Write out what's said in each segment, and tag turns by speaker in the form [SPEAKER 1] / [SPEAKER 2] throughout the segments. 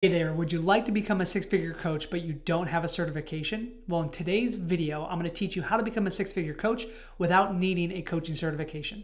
[SPEAKER 1] Hey there, would you like to become a six-figure coach but you don't have a certification? Well, in today's video, I'm going to teach you how to become a six-figure coach without needing a coaching certification.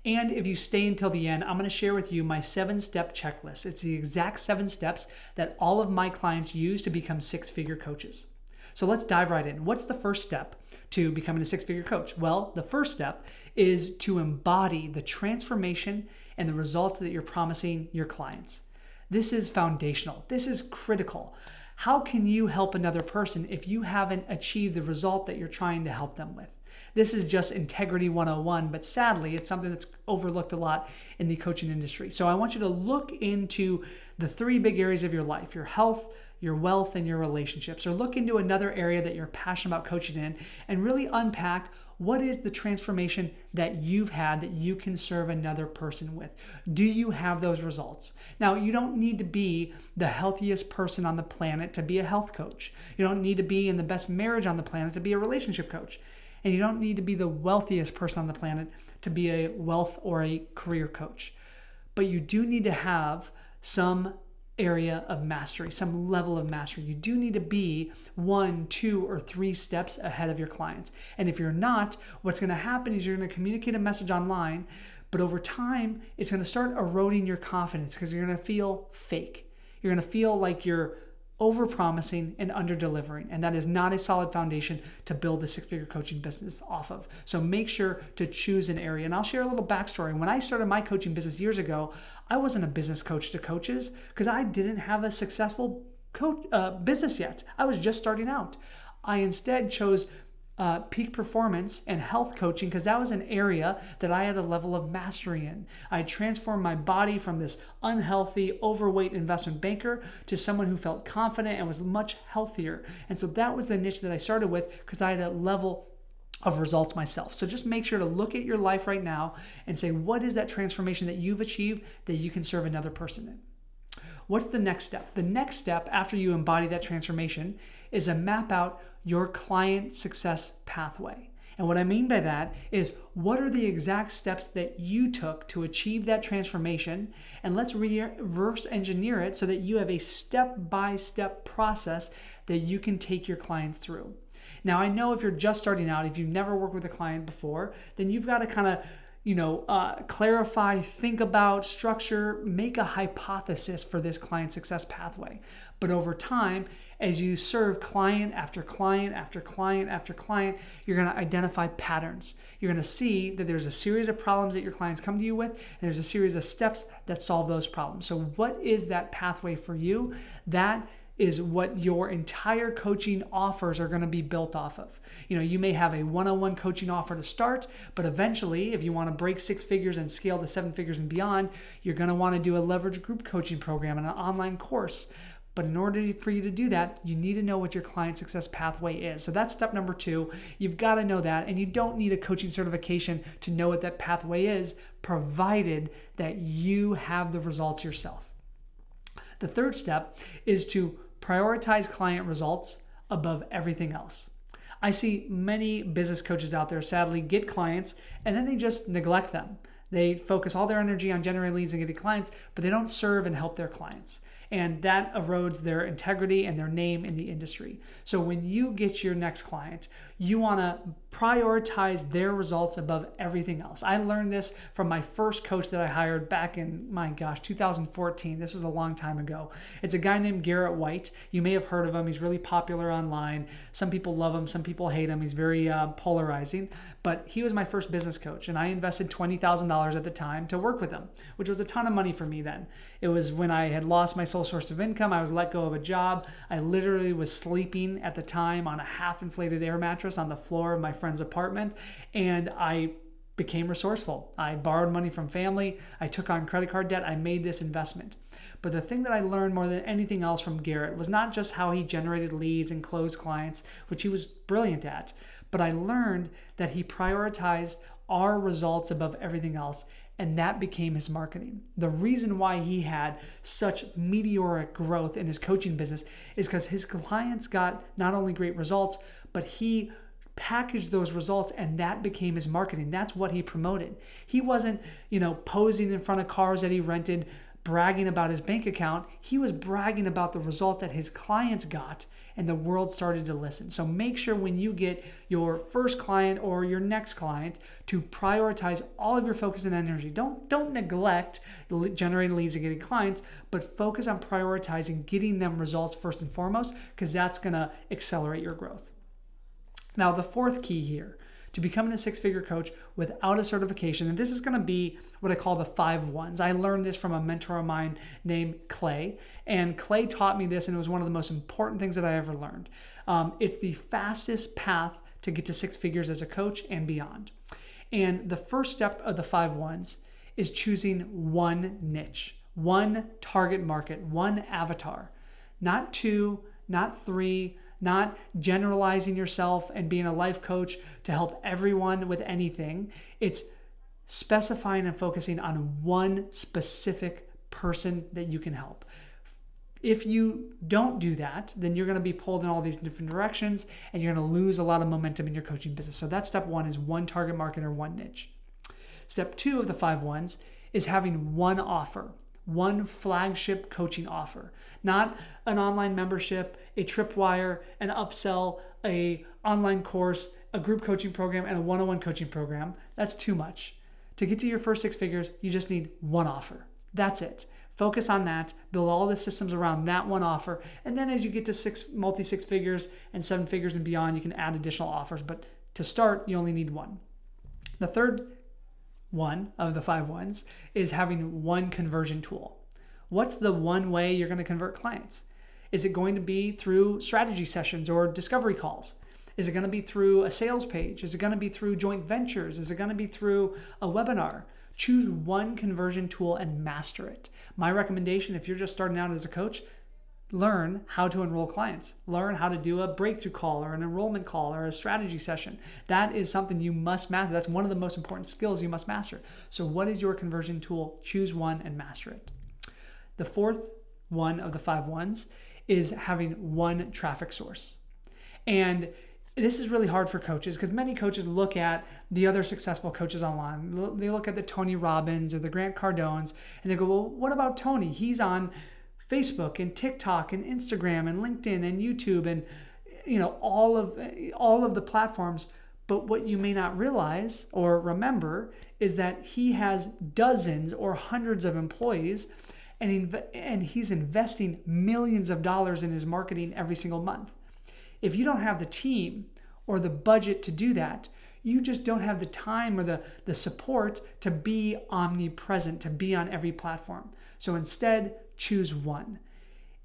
[SPEAKER 1] And if you stay until the end, I'm going to share with you my 7-step checklist. It's the exact 7 steps that all of my clients use to become six-figure coaches. So let's dive right in. What's the first step to becoming a six-figure coach? Well, the first step is to embody the transformation and the results that you're promising your clients. This is foundational. This is critical. How can you help another person if you haven't achieved the result that you're trying to help them with? This is just integrity 101, but sadly, it's something that's overlooked a lot in the coaching industry. So I want you to look into the 3 big areas of your life: your health, your wealth, and your relationships. Or look into another area that you're passionate about coaching in and really unpack what is the transformation that you've had that you can serve another person with. Do you have those results? Now, you don't need to be the healthiest person on the planet to be a health coach. You don't need to be in the best marriage on the planet to be a relationship coach. And you don't need to be the wealthiest person on the planet to be a wealth or a career coach. But you do need to have some area of mastery, some level of mastery. You do need to be 1, 2, or 3 steps ahead of your clients. And if you're not, what's going to happen is you're going to communicate a message online, but over time, it's going to start eroding your confidence because you're going to feel fake. You're going to feel like you're over-promising and under-delivering, and that is not a solid foundation to build a six-figure coaching business off of. So make sure to choose an area. And I'll share a little backstory. When I started my coaching business years ago, I wasn't a business coach to coaches because I didn't have a successful business yet. I was just starting out. I instead chose peak performance and health coaching because that was an area that I had a level of mastery in. I transformed my body from this unhealthy, overweight investment banker to someone who felt confident and was much healthier. And so that was the niche that I started with because I had a level of results myself. So just make sure to look at your life right now and say, what is that transformation that you've achieved that you can serve another person in? What's the next step? The next step after you embody that transformation is to map out your client success pathway. And what I mean by that is, what are the exact steps that you took to achieve that transformation? And let's reverse engineer it so that you have a step-by-step process that you can take your clients through. Now, I know if you're just starting out, if you've never worked with a client before, then you've got to kind of clarify, think about, structure, make a hypothesis for this client success pathway. But over time, as you serve client after client after client after client, you're going to identify patterns. You're going to see that there's a series of problems that your clients come to you with, and there's a series of steps that solve those problems. So what is that pathway for you? That is what your entire coaching offers are going to be built off of. You may have a one-on-one coaching offer to start, but eventually, if you want to break 6 figures and scale to 7 figures and beyond, you're going to want to do a leverage group coaching program and an online course. But in order for you to do that, you need to know what your client success pathway is. So that's step number 2. You've got to know that, and you don't need a coaching certification to know what that pathway is, provided that you have the results yourself. The third step is to prioritize client results above everything else. I see many business coaches out there sadly get clients and then they just neglect them. They focus all their energy on generating leads and getting clients, but they don't serve and help their clients. And that erodes their integrity and their name in the industry. So when you get your next client, you want to prioritize their results above everything else. I learned this from my first coach that I hired back in, 2014. This was a long time ago. It's a guy named Garrett White. You may have heard of him. He's really popular online. Some people love him. Some people hate him. He's very polarizing. But he was my first business coach, and I invested $20,000 at the time to work with him, which was a ton of money for me then. It was when I had lost my sole source of income. I was let go of a job. I literally was sleeping at the time on a half-inflated air mattress on the floor of my friend's apartment, and I became resourceful. I borrowed money from family. I took on credit card debt. I made this investment. But the thing that I learned more than anything else from Garrett was not just how he generated leads and closed clients, which he was brilliant at, but I learned that he prioritized our results above everything else. And that became his marketing. The reason why he had such meteoric growth in his coaching business is because his clients got not only great results, but he packaged those results, and that became his marketing. That's what he promoted. He wasn't, posing in front of cars that he rented, bragging about his bank account. He was bragging about the results that his clients got, and the world started to listen. So make sure when you get your first client or your next client to prioritize all of your focus and energy. Don't neglect generating leads and getting clients, but focus on prioritizing getting them results first and foremost, because that's going to accelerate your growth. Now, the fourth key here to becoming a six-figure coach without a certification, and this is going to be what I call the 5 1s. I learned this from a mentor of mine named Clay, and Clay taught me this, and it was one of the most important things that I ever learned. It's the fastest path to get to 6 figures as a coach and beyond. And the first step of the 5 1s is choosing one niche, one target market, one avatar, not 2, not 3, not generalizing yourself and being a life coach to help everyone with anything. It's specifying and focusing on one specific person that you can help. If you don't do that, then you're going to be pulled in all these different directions and you're going to lose a lot of momentum in your coaching business. So that's step 1, is one target market or one niche. Step 2 of the 5 1s is having one offer, one flagship coaching offer, not an online membership, a tripwire, an upsell, a online course, a group coaching program, and a one-on-one coaching program. That's too much. To get to your first 6 figures, you just need one offer. That's it. Focus on that, build all the systems around that one offer, and then as you get to multi-6 figures and 7 figures and beyond, you can add additional offers. But to start, you only need one. The third one of the 5 1s is having one conversion tool. What's the one way you're going to convert clients? Is it going to be through strategy sessions or discovery calls? Is it going to be through a sales page? Is it going to be through joint ventures? Is it going to be through a webinar? Choose one conversion tool and master it. My recommendation, if you're just starting out as a coach, learn how to enroll clients. Learn how to do a breakthrough call or an enrollment call or a strategy session. That is something you must master. That's one of the most important skills you must master. So what is your conversion tool? Choose one and master it. The fourth one of the 5 1s is having one traffic source. And this is really hard for coaches because many coaches look at the other successful coaches online. They look at the Tony Robbins or the Grant Cardones and they go, well, what about Tony? He's on Facebook and TikTok and Instagram and LinkedIn and YouTube and all of the platforms. But what you may not realize or remember is that he has dozens or hundreds of employees and he's investing millions of dollars in his marketing every single month. If you don't have the team or the budget to do that, you just don't have the time or the support to be omnipresent, to be on every platform. So instead, choose one.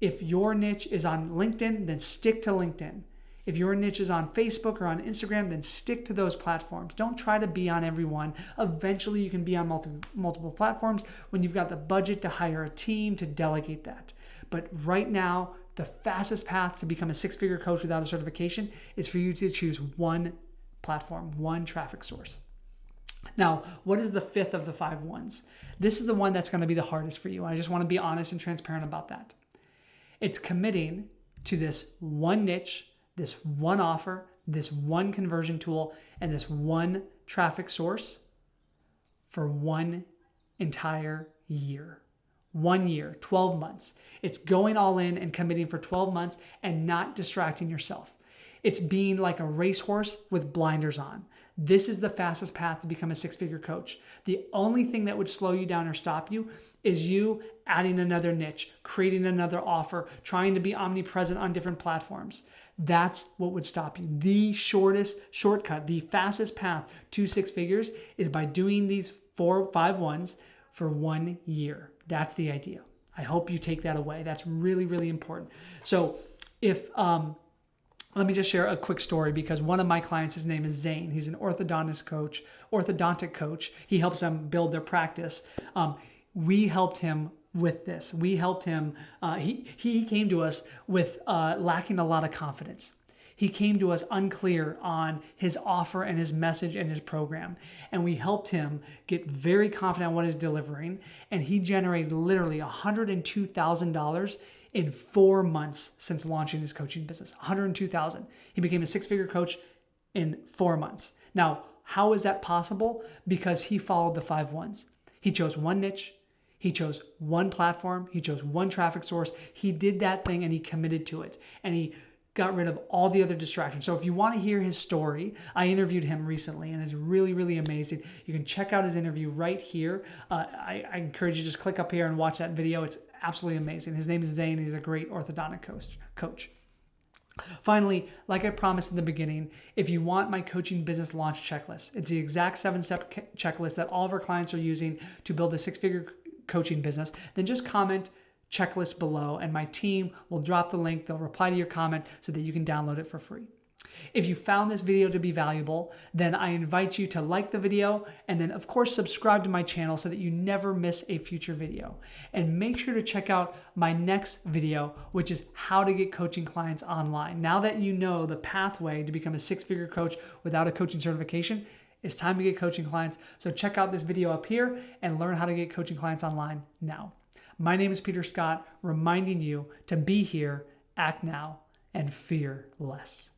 [SPEAKER 1] If your niche is on LinkedIn, then stick to LinkedIn. If your niche is on Facebook or on Instagram, then stick to those platforms. Don't try to be on every one. Eventually, you can be on multiple platforms when you've got the budget to hire a team to delegate that. But right now, the fastest path to become a 6-figure coach without a certification is for you to choose one platform, one traffic source. Now, what is the 5th of the 5 1s? This is the one that's going to be the hardest for you. I just want to be honest and transparent about that. It's committing to this one niche, this one offer, this one conversion tool, and this one traffic source for one entire year. 1 year, 12 months. It's going all in and committing for 12 months and not distracting yourself. It's being like a racehorse with blinders on. This is the fastest path to become a 6-figure coach. The only thing that would slow you down or stop you is you adding another niche, creating another offer, trying to be omnipresent on different platforms. That's what would stop you. The shortest shortcut, the fastest path to 6 figures is by doing these 5 1s for 1 year. That's the idea. I hope you take that away. That's really, really important. So let me just share a quick story because one of my clients, his name is Zane. He's an orthodontic coach. He helps them build their practice. We helped him with this. We helped him. He came to us with lacking a lot of confidence. He came to us unclear on his offer and his message and his program. And we helped him get very confident on what he's delivering. And he generated literally $102,000 in 4 months since launching his coaching business. $102,000. He became a 6-figure coach in 4 months. Now, how is that possible? Because he followed the 5 1s. He chose one niche. He chose one platform. He chose one traffic source. He did that thing and he committed to it. And he got rid of all the other distractions. So if you want to hear his story, I interviewed him recently and it's really, really amazing. You can check out his interview right here. I encourage you to just click up here and watch that video. It's absolutely amazing. His name is Zane. He's a great orthodontic coach. Finally, like I promised in the beginning, if you want my coaching business launch checklist, it's the exact 7-step checklist that all of our clients are using to build a 6-figure coaching business, then just comment checklist below and my team will drop the link. They'll reply to your comment so that you can download it for free. If you found this video to be valuable, then I invite you to like the video and then of course subscribe to my channel so that you never miss a future video. And make sure to check out my next video, which is how to get coaching clients online. Now that you know the pathway to become a 6-figure coach without a coaching certification, it's time to get coaching clients. So check out this video up here and learn how to get coaching clients online now. My name is Peter Scott, reminding you to be here, act now, and fear less.